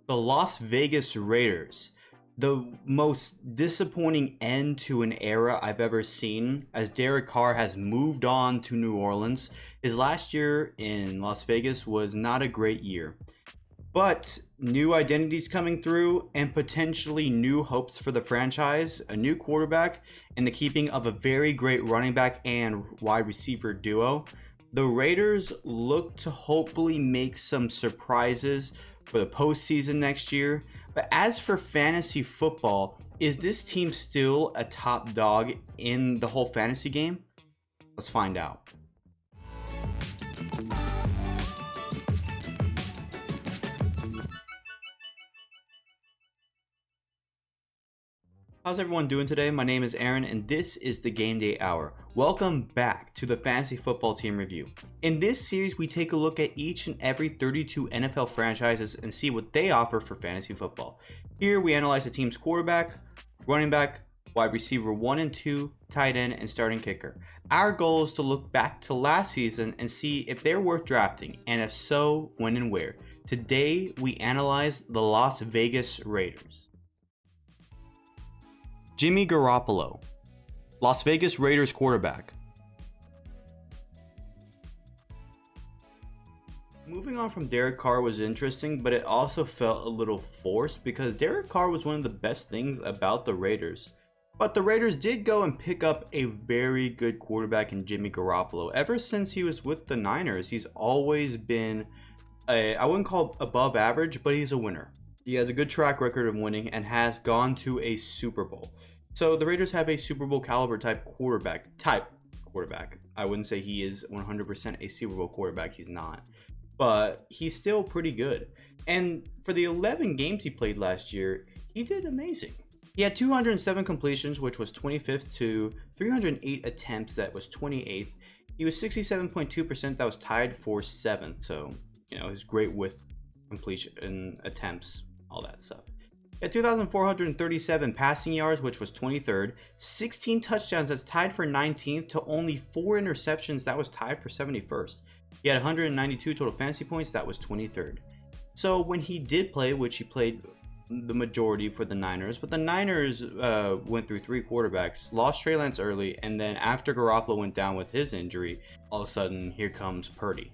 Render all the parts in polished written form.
The Las Vegas Raiders. The most disappointing end to an era I've ever seen, as Derek Carr has moved on to New Orleans. His last year in Las Vegas was not a great year. But new identities coming through and potentially new hopes for the franchise, a new quarterback, and the keeping of a very great running back and wide receiver duo. The Raiders look to hopefully make some surprises for the postseason next year. But as for fantasy football, is this team still a top dog in the whole fantasy game? Let's find out. How's everyone doing today? My name is Aaron and this is the Game Day Hour. Welcome back to the Fantasy Football Team Review. In this series, we take a look at each and every 32 NFL franchises and see what they offer for fantasy football. Here we analyze the team's quarterback, running back, wide receiver 1 and 2, tight end, and starting kicker. Our goal is to look back to last season and see if they're worth drafting, and if so, when and where. Today, we analyze the Las Vegas Raiders. Jimmy Garoppolo, Las Vegas Raiders quarterback. Moving on from Derek Carr was interesting, but it also felt a little forced because Derek Carr was one of the best things about the Raiders. But the Raiders did go and pick up a very good quarterback in Jimmy Garoppolo. Ever since he was with the Niners, he's always been, I wouldn't call it above average, but he's a winner. He has a good track record of winning and has gone to a Super Bowl. So the Raiders have a Super Bowl caliber type quarterback. I wouldn't say he is 100% a Super Bowl quarterback. He's not. But he's still pretty good. And for the 11 games he played last year, he did amazing. He had 207 completions, which was 25th, to 308 attempts, that was 28th. He was 67.2%, that was tied for 7th. So, he's great with completion and attempts, all that stuff. He had 2,437 passing yards, which was 23rd. 16 touchdowns, that's tied for 19th, to only 4 interceptions, that was tied for 71st. He had 192 total fantasy points, that was 23rd. So when he did play, which he played the majority for the Niners, but the Niners went through 3 quarterbacks, lost Trey Lance early, and then after Garoppolo went down with his injury, all of a sudden here comes Purdy.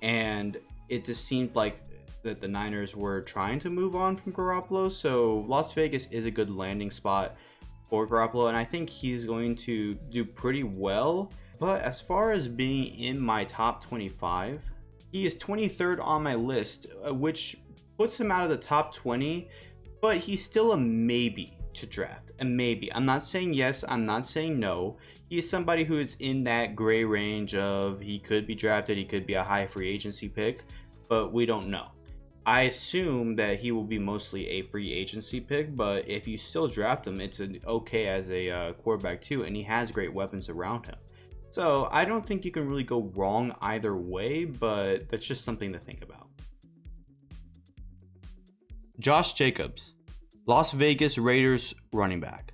And it just seemed like that the Niners were trying to move on from Garoppolo, so Las Vegas is a good landing spot for Garoppolo, and I think he's going to do pretty well. But as far as being in my top 25, he is 23rd on my list, which puts him out of the top 20, but he's still a maybe to draft. A maybe. I'm not saying yes, I'm not saying no. He's somebody who is in that gray range of he could be drafted, he could be a high free agency pick, but we don't know. I assume that he will be mostly a free agency pick, but if you still draft him, it's okay as a quarterback too, and he has great weapons around him. So I don't think you can really go wrong either way, but that's just something to think about. Josh Jacobs, Las Vegas Raiders running back.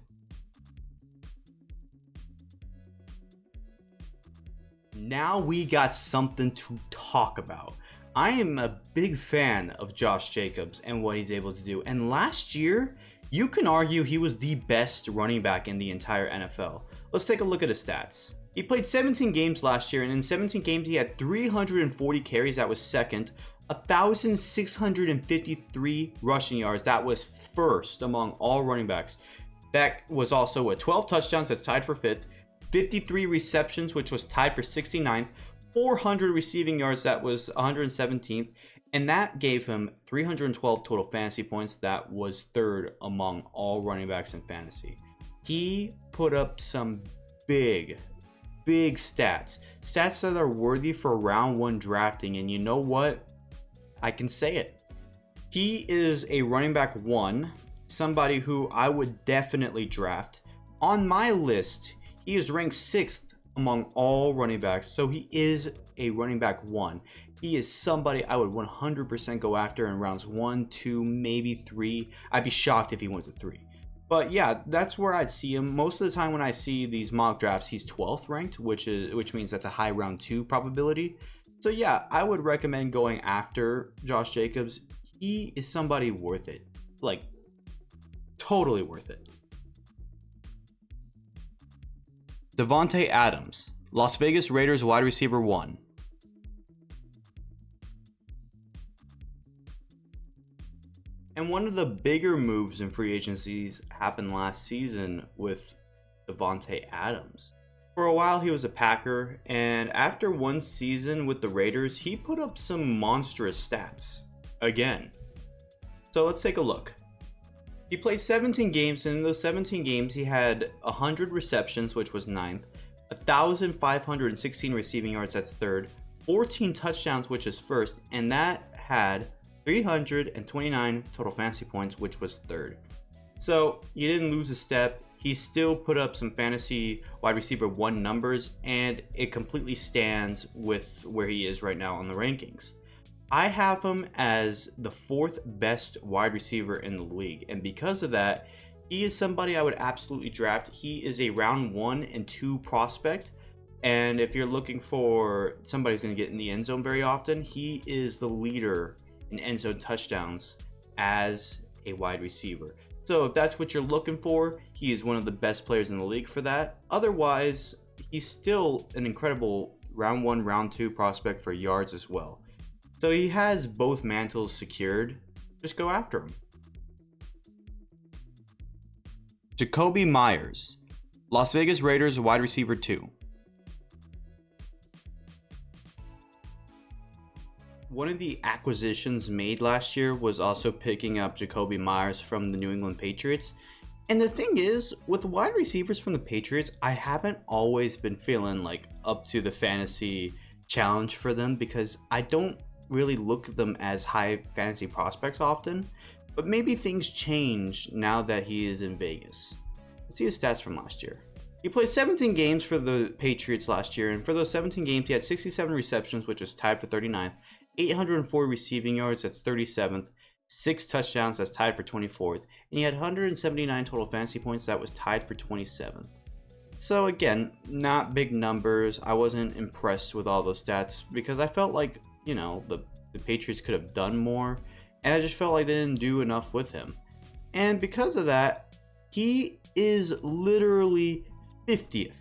Now we got something to talk about. I am a big fan of Josh Jacobs and what he's able to do. And last year, you can argue he was the best running back in the entire NFL. Let's take a look at his stats. He played 17 games last year, and in 17 games, he had 340 carries. That was second. 1,653 rushing yards. That was first among all running backs. That was also 12 touchdowns. That's tied for 5th. 53 receptions, which was tied for 69th. 400 receiving yards, that was 117th, and that gave him 312 total fantasy points. That was 3rd among all running backs in fantasy. He put up some big stats that are worthy for round 1 drafting, and you know what? I can say it. He is a running back 1, somebody who I would definitely draft. On my list, he is ranked 6th among all running backs, so he is a running back 1. He is somebody I would 100% go after in rounds 1, 2, maybe 3. I'd be shocked if he went to 3. But yeah, that's where I'd see him. Most of the time when I see these mock drafts, he's 12th ranked, which means that's a high round 2 probability. So yeah, I would recommend going after Josh Jacobs. he is somebody worth it. Like, totally worth it. Davante Adams, Las Vegas Raiders wide receiver 1. And one of the bigger moves in free agencies happened last season with Davante Adams. For a while he was a Packer, and after one season with the Raiders, he put up some monstrous stats again. So let's take a look. He played 17 games, and in those 17 games he had 100 receptions, which was 9th, 1,516 receiving yards, that's 3rd, 14 touchdowns, which is 1st, and that had 329 total fantasy points, which was 3rd. So you didn't lose a step. He still put up some fantasy wide receiver 1 numbers, and it completely stands with where he is right now on the rankings. I have him as the 4th best wide receiver in the league, and because of that, he is somebody I would absolutely draft. He is a round 1 and 2 prospect, and if you're looking for somebody who's going to get in the end zone very often, he is the leader in end zone touchdowns as a wide receiver. So if that's what you're looking for, he is one of the best players in the league for that. Otherwise, he's still an incredible round 1, round 2 prospect for yards as well. So he has both mantles secured. Just go after him. Jakobi Meyers, Las Vegas Raiders wide receiver 2. One of the acquisitions made last year was also picking up Jakobi Meyers from the New England Patriots. And the thing is, with wide receivers from the Patriots, I haven't always been feeling like up to the fantasy challenge for them because I don't really look at them as high fantasy prospects often, but maybe things change now that he is in Vegas. Let's see his stats from last year. He played 17 games for the Patriots last year, and for those 17 games he had 67 receptions, which is tied for 39th, 804 receiving yards, that's 37th, 6 touchdowns, that's tied for 24th, and he had 179 total fantasy points, that was tied for 27th. So again, not big numbers. I wasn't impressed with all those stats because I felt like, you know, the Patriots could have done more, and I just felt like they didn't do enough with him. And because of that, he is literally 50th.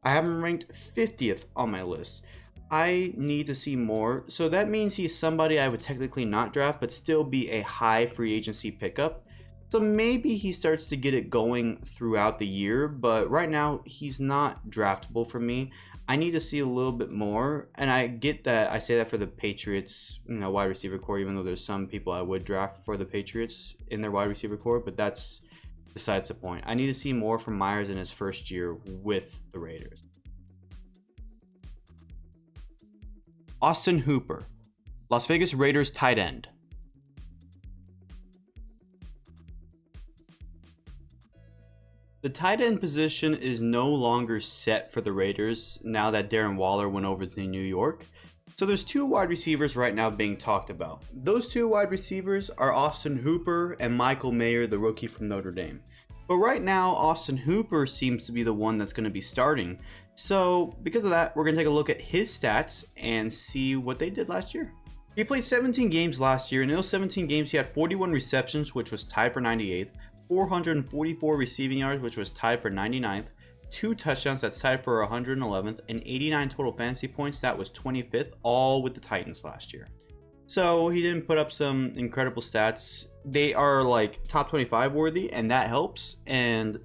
I have him ranked 50th on my list. I need to see more, so that means he's somebody I would technically not draft, but still be a high free agency pickup. So maybe he starts to get it going throughout the year, but right now he's not draftable for me. I need to see a little bit more, and I get that I say that for the Patriots, wide receiver core, even though there's some people I would draft for the Patriots in their wide receiver core, but that's besides the point. I need to see more from Meyers in his first year with the Raiders. Austin Hooper, Las Vegas Raiders tight end. The tight end position is no longer set for the Raiders now that Darren Waller went over to New York. So there's 2 wide receivers right now being talked about. Those 2 wide receivers are Austin Hooper and Michael Mayer, the rookie from Notre Dame. But right now, Austin Hooper seems to be the one that's going to be starting. So because of that, we're going to take a look at his stats and see what they did last year. He played 17 games last year, and in those 17 games, he had 41 receptions, which was tied for 98th. 444 receiving yards, which was tied for 99th, 2 touchdowns, that's tied for 111th, and 89 total fantasy points, that was 25th, all with the Titans last year. So he didn't put up some incredible stats. They are like top 25 worthy, and that helps. And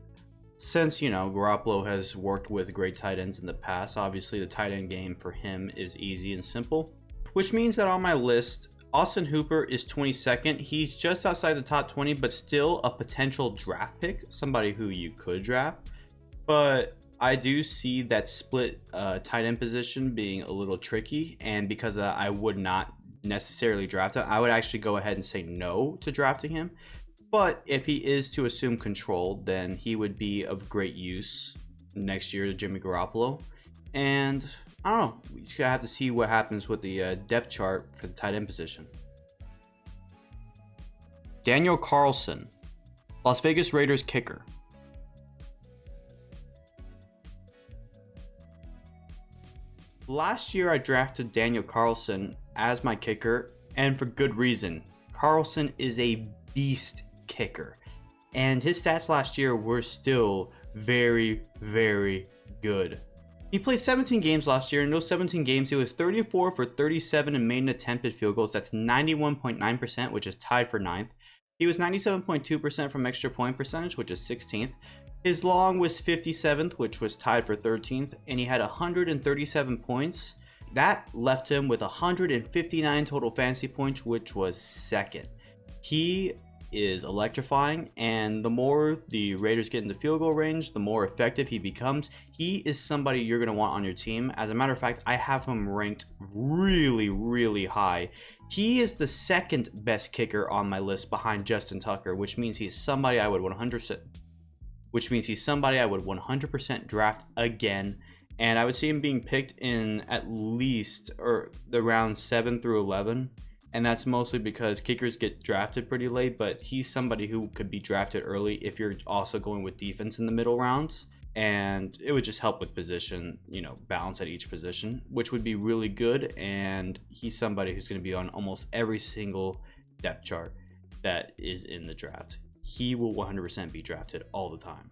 since, Garoppolo has worked with great tight ends in the past, obviously the tight end game for him is easy and simple, which means that on my list, Austin Hooper is 22nd. He's just outside the top 20, but still a potential draft pick, somebody who you could draft. But I do see that split tight end position being a little tricky, and because of that, I would not necessarily draft him. I would actually go ahead and say no to drafting him. But if he is to assume control, then he would be of great use next year to Jimmy Garoppolo. And I don't know. We just gotta have to see what happens with the depth chart for the tight end position. Daniel Carlson, Las Vegas Raiders kicker. Last year I drafted Daniel Carlson as my kicker, and for good reason. Carlson is a beast kicker, and his stats last year were still very, very good. He played 17 games last year. In those 17 games, he was 34 for 37 in maiden attempted field goals. That's 91.9%, which is tied for 9th. He was 97.2% from extra point percentage, which is 16th. His long was 57th, which was tied for 13th, and he had 137 points. That left him with 159 total fantasy points, which was 2nd. He is electrifying, and the more the Raiders get in the field goal range, the more effective he becomes. He is somebody you're going to want on your team. As a matter of fact, I have him ranked really, really high. He is the 2nd best kicker on my list behind Justin Tucker, which means he's somebody I would 100% draft again. And I would see him being picked in at least the round 7 through 11. And that's mostly because kickers get drafted pretty late, but he's somebody who could be drafted early if you're also going with defense in the middle rounds. And it would just help with position, balance at each position, which would be really good. And he's somebody who's going to be on almost every single depth chart that is in the draft. He will 100% be drafted all the time.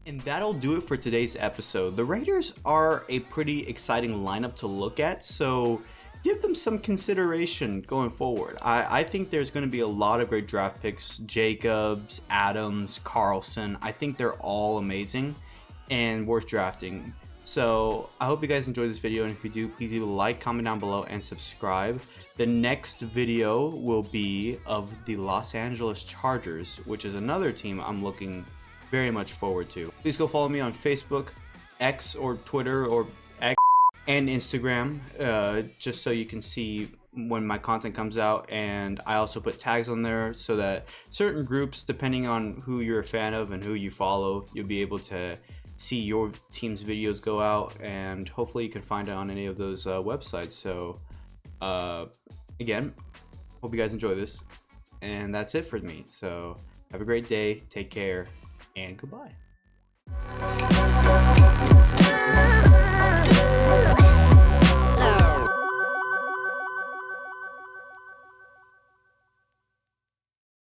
And that'll do it for today's episode. The Raiders are a pretty exciting lineup to look at, so give them some consideration going forward. I think there's going to be a lot of great draft picks. Jacobs, Adams, Carlson. I think they're all amazing and worth drafting. So I hope you guys enjoyed this video, and if you do, please leave a like, comment down below, and subscribe. The next video will be of the Los Angeles Chargers, which is another team I'm looking very much forward to. Please go follow me on Facebook, X or Twitter or X, and Instagram, just so you can see when my content comes out. And I also put tags on there so that certain groups, depending on who you're a fan of and who you follow, you'll be able to see your team's videos go out, and hopefully you can find it on any of those websites. So again, hope you guys enjoy this, and that's it for me. So have a great day, take care, and goodbye.